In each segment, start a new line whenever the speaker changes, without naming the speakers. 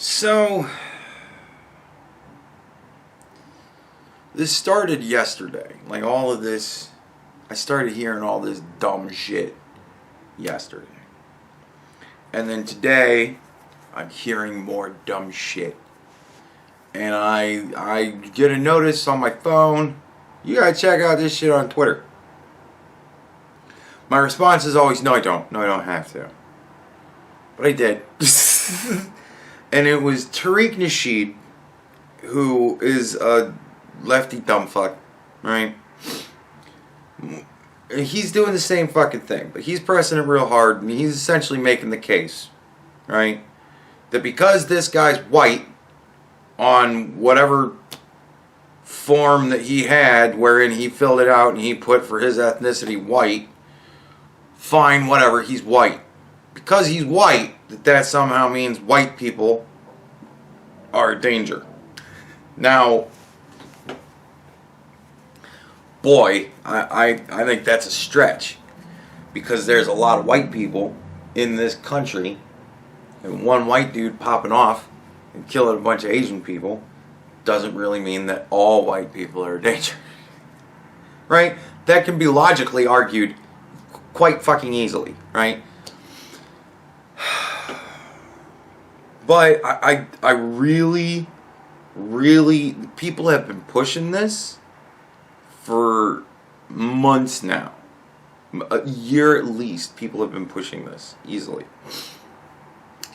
So, this started yesterday. Like, all of this, I started hearing all this dumb shit yesterday. And then today, I'm hearing more dumb shit. And I get a notice on my phone, you gotta check out this shit on Twitter. My response is always, no I don't. No, I don't have to. But I did. And it was Tariq Nasheed, who is a lefty dumb fuck, right? He's doing the same fucking thing, but he's pressing it real hard, and he's essentially making the case, right? That because this guy's white, on whatever form that he had, wherein he filled it out and he put for his ethnicity white, fine, whatever, he's white. Because he's white, that somehow means white people are a danger. Now, boy, I think that's a stretch, because there's a lot of white people in this country, and one white dude popping off and killing a bunch of Asian people doesn't really mean that all white people are a danger. Right? That can be logically argued quite fucking easily, right? But I really, people have been pushing this for months now. A year at least, people have been pushing this easily.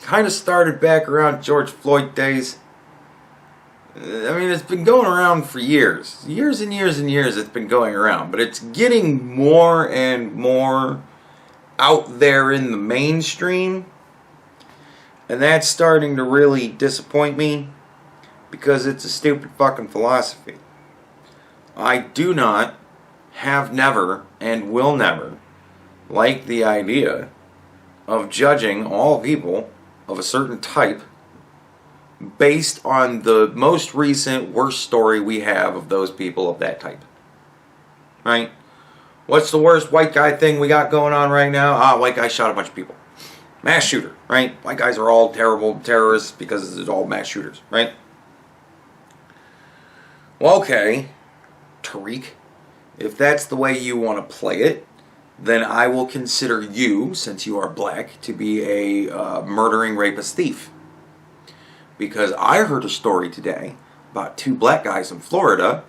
Kind of started back around George Floyd days. I mean, it's been going around for years. Years and years and years it's been going around. But it's getting more and more out there in the mainstream. And that's starting to really disappoint me, because it's a stupid fucking philosophy. I do not, have never, and will never like the idea of judging all people of a certain type based on the most recent worst story we have of those people of that type. Right? What's the worst white guy thing we got going on right now? White guy shot a bunch of people. Mass shooter, right? White guys are all terrible terrorists because it's all mass shooters, right? Well, okay, Tariq, if that's the way you want to play it, then I will consider you, since you are black, to be a murdering rapist thief. Because I heard a story today about two black guys in Florida,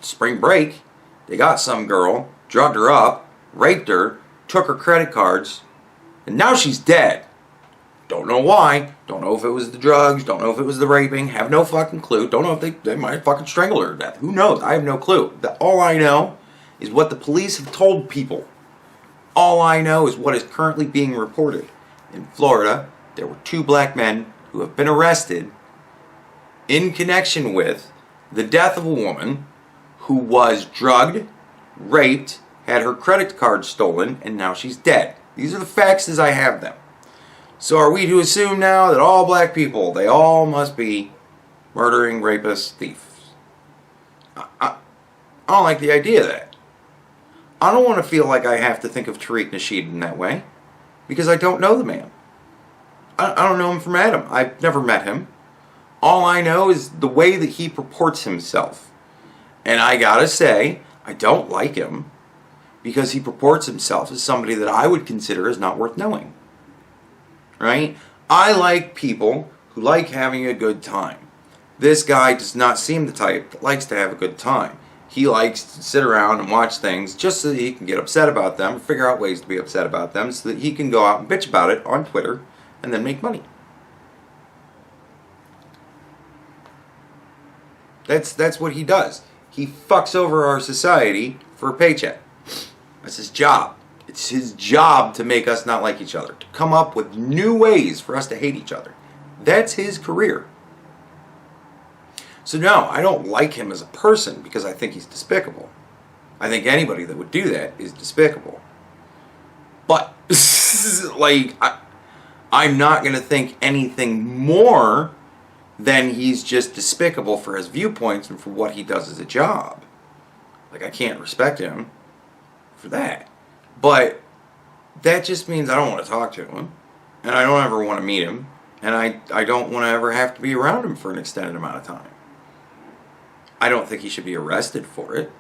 spring break. They got some girl, drugged her up, raped her, took her credit cards, and now she's dead. Don't know why. Don't know if it was the drugs. Don't know if it was the raping. Have no fucking clue. Don't know if they might fucking strangle her to death. Who knows? I have no clue. All I know is what the police have told people. All I know is what is currently being reported. In Florida, there were two black men who have been arrested in connection with the death of a woman who was drugged, raped, had her credit card stolen, and now she's dead. These are the facts as I have them. So are we to assume now that all black people, they all must be murdering, rapists, thieves? I don't like the idea of that. I don't want to feel like I have to think of Tariq Nasheed in that way, because I don't know the man. I don't know him from Adam. I've never met him. All I know is the way that he purports himself. And I gotta say, I don't like him, because he purports himself as somebody that I would consider as not worth knowing. Right? I like people who like having a good time. This guy does not seem the type that likes to have a good time. He likes to sit around and watch things just so that he can get upset about them, or figure out ways to be upset about them, so that he can go out and bitch about it on Twitter and then make money. That's what he does. He fucks over our society for a paycheck. That's his job. It's his job to make us not like each other, to come up with new ways for us to hate each other. That's his career. So no, I don't like him as a person, because I think he's despicable. I think anybody that would do that is despicable. But, like, I'm not going to think anything more than he's just despicable for his viewpoints and for what he does as a job. Like, I can't respect him for that. But that just means I don't want to talk to him, and I don't ever want to meet him, And I don't want to ever have to be around him for an extended amount of time. I don't think he should be arrested for it.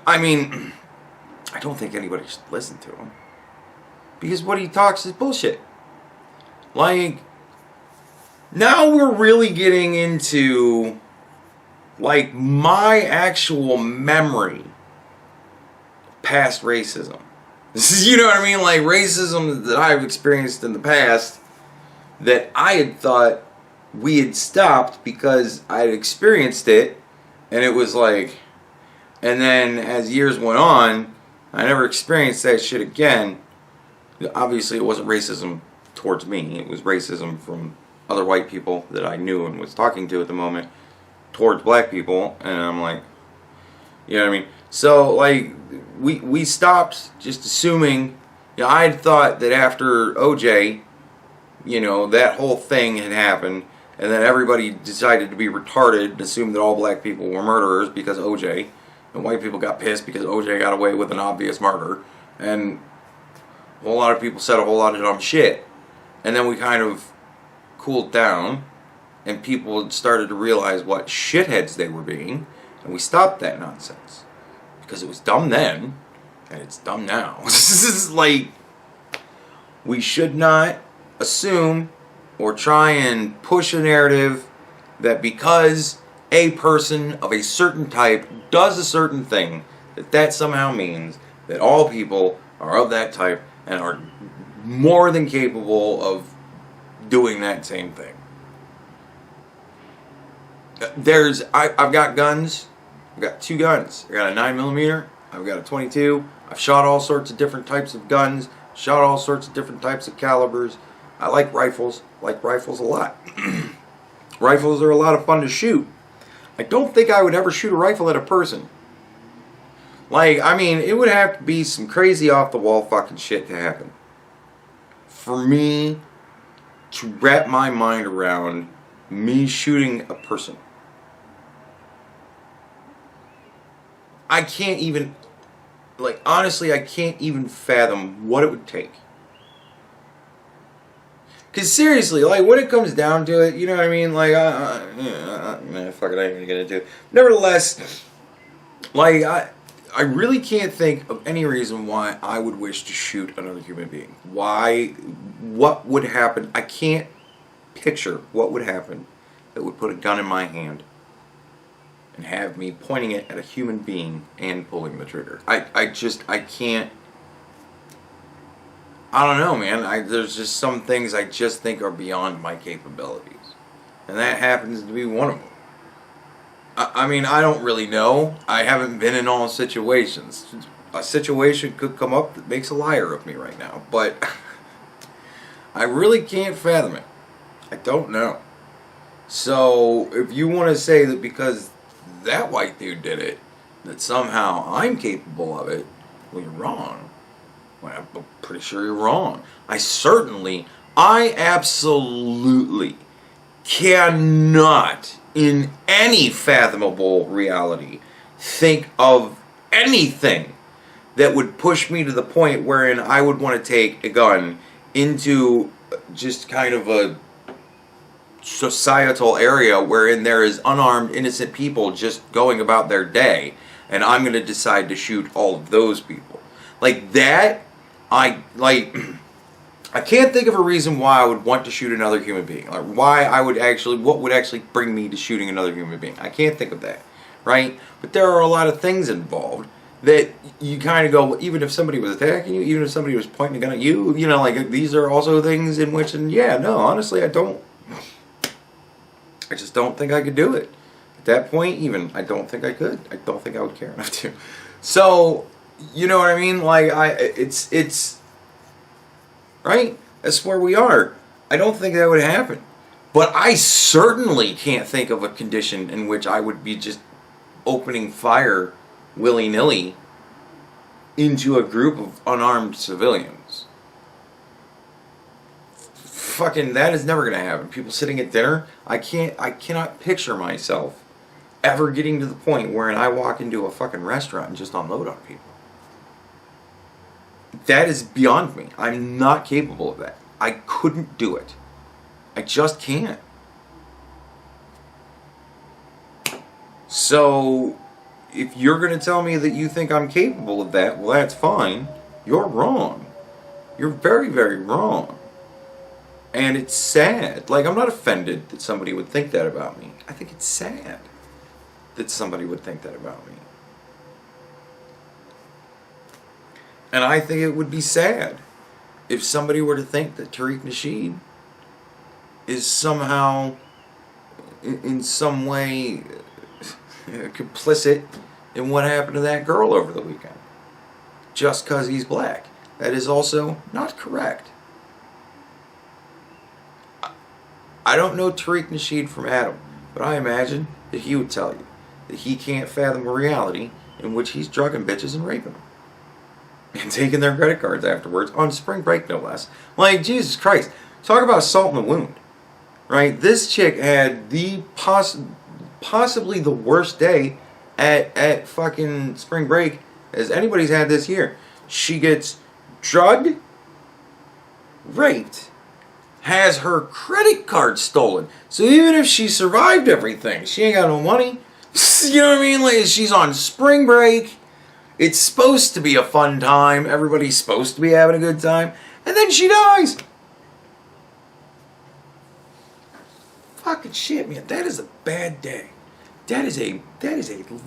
I mean, I don't think anybody should listen to him. Because what he talks is bullshit. Like, now we're really getting into, like, my actual memory of past racism. You know what I mean? Like, racism that I've experienced in the past that I had thought we had stopped because I had experienced it, and it was like, and then as years went on, I never experienced that shit again. Obviously, it wasn't racism towards me. It was racism from other white people that I knew and was talking to at the moment towards black people. And I'm like, you know what I mean? So, like, we stopped just assuming, you know, I had thought that after OJ, you know, that whole thing had happened, and then everybody decided to be retarded and assumed that all black people were murderers because OJ, and white people got pissed because OJ got away with an obvious murder, and a whole lot of people said a whole lot of dumb shit. And then we kind of cooled down, and people started to realize what shitheads they were being, and we stopped that nonsense. Because it was dumb then, and it's dumb now. This is like, we should not assume or try and push a narrative that because a person of a certain type does a certain thing, that somehow means that all people are of that type and are more than capable of doing that same thing. I've got guns. I've got 2 guns. I got a 9mm. I've got a 22. I've shot all sorts of different types of guns. Shot all sorts of different types of calibers. I like rifles. Like rifles a lot. Rifles are a lot of fun to shoot. I don't think I would ever shoot a rifle at a person. Like, I mean, it would have to be some crazy off-the-wall fucking shit to happen for me to wrap my mind around me shooting a person. I can't even, like, honestly, I can't even fathom what it would take. Because seriously, like, when it comes down to it, you know what I mean? Like, fuck it, I ain't even gonna do it. Nevertheless, like, I really can't think of any reason why I would wish to shoot another human being. Why? What would happen? I can't picture what would happen that would put a gun in my hand and have me pointing it at a human being and pulling the trigger. I can't. I don't know, man. There's just some things I just think are beyond my capabilities. And that happens to be one of them. I mean, I don't really know. I haven't been in all situations. A situation could come up that makes a liar of me right now. But I really can't fathom it. I don't know. So, if you want to say that because that white dude did it, that somehow I'm capable of it, well, you're wrong. Well, I'm pretty sure you're wrong. I absolutely cannot, in any fathomable reality, think of anything that would push me to the point wherein I would want to take a gun into just kind of a societal area wherein there is unarmed, innocent people just going about their day, and I'm going to decide to shoot all of those people. Like that, I can't think of a reason why I would want to shoot another human being. Like what would actually bring me to shooting another human being. I can't think of that, right? But there are a lot of things involved that you kind of go, well, even if somebody was attacking you, even if somebody was pointing a gun at you, you know, like these are also things in which, and yeah, no, honestly, I just don't think I could do it. At that point, even, I don't think I could. I don't think I would care enough to. So, you know what I mean? Like, it's right? That's where we are. I don't think that would happen. But I certainly can't think of a condition in which I would be just opening fire willy-nilly into a group of unarmed civilians. Fucking, that is never going to happen. People sitting at dinner, I cannot picture myself ever getting to the point where I walk into a fucking restaurant and just unload on people. That is beyond me. I'm not capable of that. I couldn't do it. I just can't. So, if you're going to tell me that you think I'm capable of that, well, that's fine. You're wrong. You're very, very wrong. And it's sad. Like, I'm not offended that somebody would think that about me. I think it's sad that somebody would think that about me. And I think it would be sad if somebody were to think that Tariq Nasheed is somehow, in some way, complicit in what happened to that girl over the weekend. Just because he's black. That is also not correct. I don't know Tariq Nasheed from Adam, but I imagine that he would tell you that he can't fathom a reality in which he's drugging bitches and raping them. And taking their credit cards afterwards, on spring break no less. Like, Jesus Christ. Talk about salt in the wound. Right? This chick had the possibly the worst day at fucking spring break as anybody's had this year. She gets drugged, raped, has her credit card stolen. So even if she survived everything, she ain't got no money. You know what I mean? Like, she's on spring break. It's supposed to be a fun time. Everybody's supposed to be having a good time. And then she dies. Fucking shit, man. That is a bad day. That is a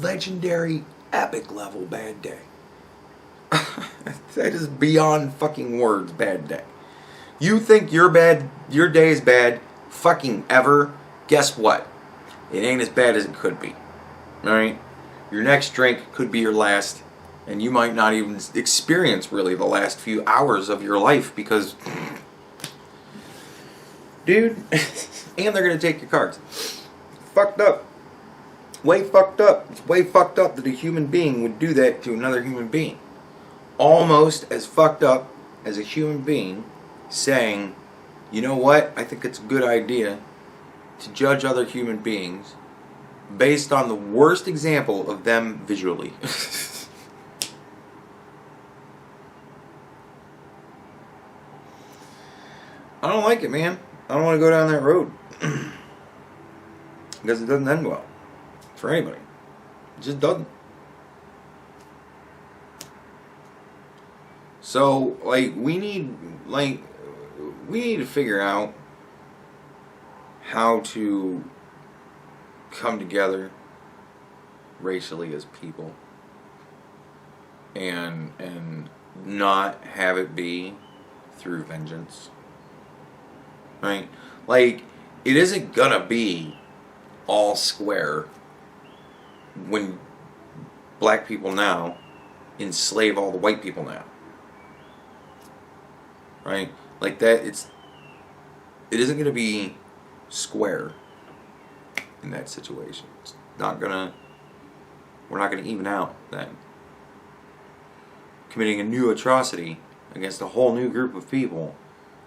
legendary, epic level bad day. That is beyond fucking words bad day. You think your day is bad fucking ever? Guess what? It ain't as bad as it could be. Alright? Your next drink could be your last. And you might not even experience really the last few hours of your life because, dude, and they're going to take your cards. Fucked up. Way fucked up. It's way fucked up that a human being would do that to another human being. Almost as fucked up as a human being saying, you know what, I think it's a good idea to judge other human beings based on the worst example of them visually. I don't like it, man. I don't want to go down that road. Because it doesn't end well. For anybody. It just doesn't. So, we need to figure out how to come together racially as people. And not have it be through vengeance. Right? Like, it isn't gonna be all square when black people now enslave all the white people now. Right? Like that, it isn't gonna be square in that situation. We're not gonna even out then. Committing a new atrocity against a whole new group of people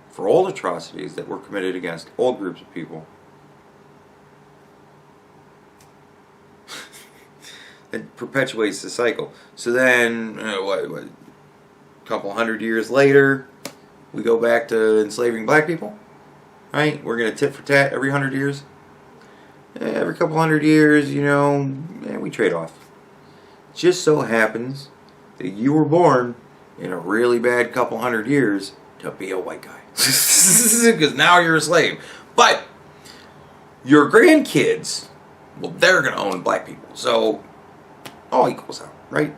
for old atrocities that were committed against old groups of people. It perpetuates the cycle. So then, a couple hundred years later, we go back to enslaving black people? Right? We're going to tit for tat every 100 years? Every couple hundred years, we trade off. Just so happens that you were born in a really bad couple hundred years to be a white guy. Because now you're a slave. But your grandkids, well, they're going to own black people. So all equals out, right?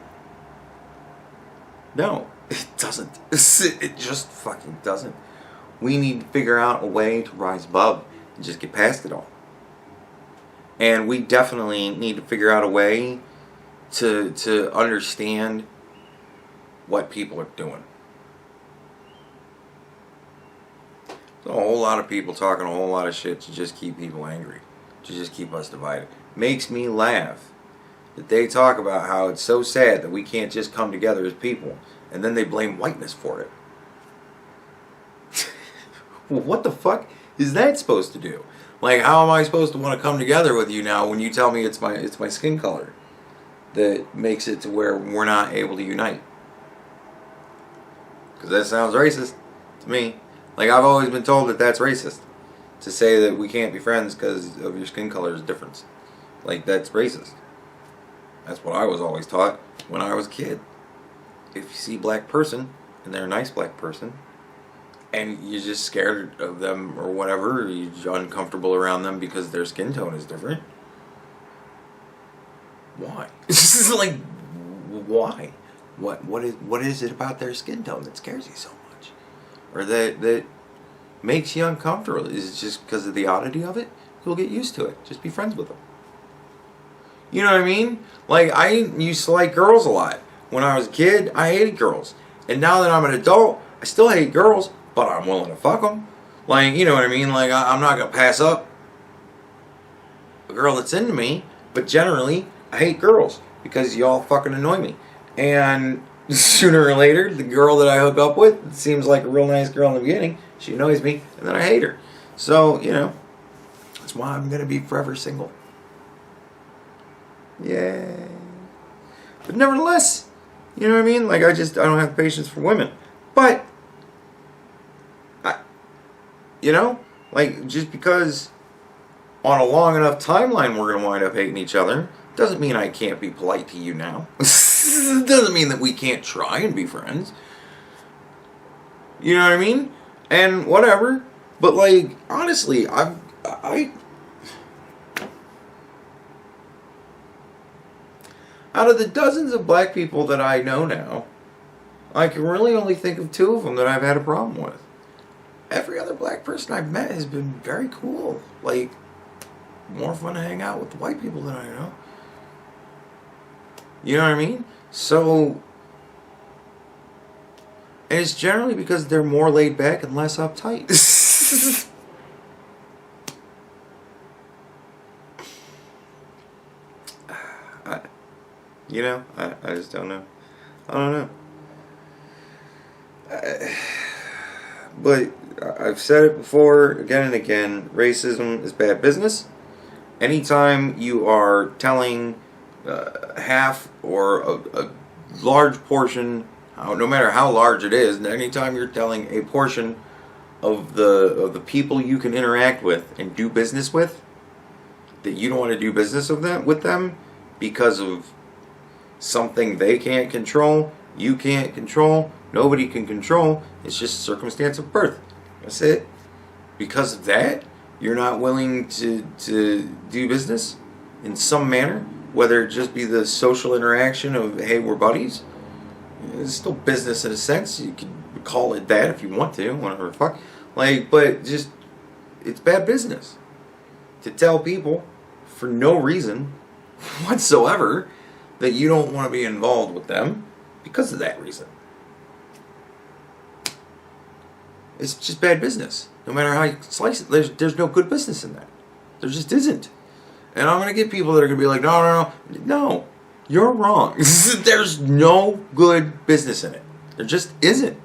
No, it doesn't. It just fucking doesn't. We need to figure out a way to rise above and just get past it all. And we definitely need to figure out a way to understand what people are doing. There's a whole lot of people talking a whole lot of shit to just keep people angry, to just keep us divided. Makes me laugh that they talk about how it's so sad that we can't just come together as people, and then they blame whiteness for it. Well, what the fuck is that supposed to do? Like, how am I supposed to want to come together with you now when you tell me it's my skin color that makes it to where we're not able to unite? Because that sounds racist to me. Like, I've always been told that that's racist. to say that we can't be friends because of your skin color's difference. Like, that's racist. That's what I was always taught when I was a kid. If you see a black person, and they're a nice black person, and you're just scared of them or whatever, or you're uncomfortable around them because their skin tone is different, why? Like, why? What is it about their skin tone that scares you so much? Or that makes you uncomfortable? Is it just because of the oddity of it? You'll get used to it. Just be friends with them. You know what I mean? Like, I used to like girls a lot. When I was a kid, I hated girls. And now that I'm an adult, I still hate girls, but I'm willing to fuck them. Like, you know what I mean? Like, I'm not going to pass up a girl that's into me, but generally, I hate girls because y'all fucking annoy me. And sooner or later, the girl that I hook up with seems like a real nice girl in the beginning. She annoys me, and then I hate her. So, you know, that's why I'm going to be forever single. Yay. But nevertheless, you know what I mean? Like, I don't have patience for women. But, you know, like, just because on a long enough timeline we're going to wind up hating each other, doesn't mean I can't be polite to you now. It doesn't mean that we can't try and be friends. You know what I mean? And whatever. But, like, honestly, out of the dozens of black people that I know now, I can really only think of 2 of them that I've had a problem with. Every other black person I've met has been very cool. Like, more fun to hang out with the white people than I know. You know what I mean? So, and it's generally because they're more laid back and less uptight. You know, I just don't know. I don't know. But I've said it before, again and again, racism is bad business. Anytime you are telling half or a large portion, no matter how large it is, anytime you're telling a portion of the people you can interact with and do business with, that you don't want to do business with them because of something they can't control, you can't control, nobody can control, it's just a circumstance of birth. That's it. Because of that, you're not willing to do business in some manner, whether it just be the social interaction of, hey, we're buddies. It's still business in a sense. You can call it that if you want to, whatever the fuck. Like, but just, it's bad business to tell people for no reason whatsoever that you don't want to be involved with them because of that reason. It's just bad business. No matter how you slice it, there's no good business in that. There just isn't. And I'm going to get people that are going to be like, no, you're wrong. There's no good business in it. There just isn't.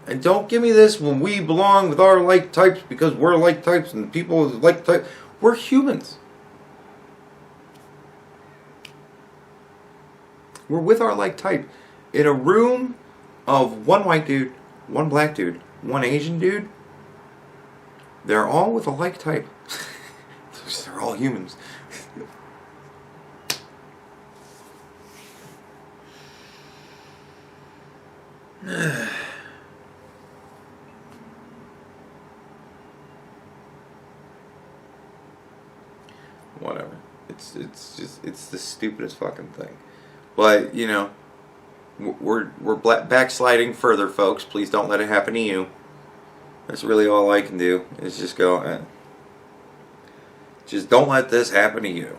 And don't give me this when we belong with our like types because we're like types and people like types. We're humans. We're with our like type. In a room of one white dude, one black dude, one Asian dude, they're all with a like type. They're all humans. Whatever. It's the stupidest fucking thing. But, you know, we're backsliding further, folks. Please don't let it happen to you. That's really all I can do, is just go, just don't let this happen to you.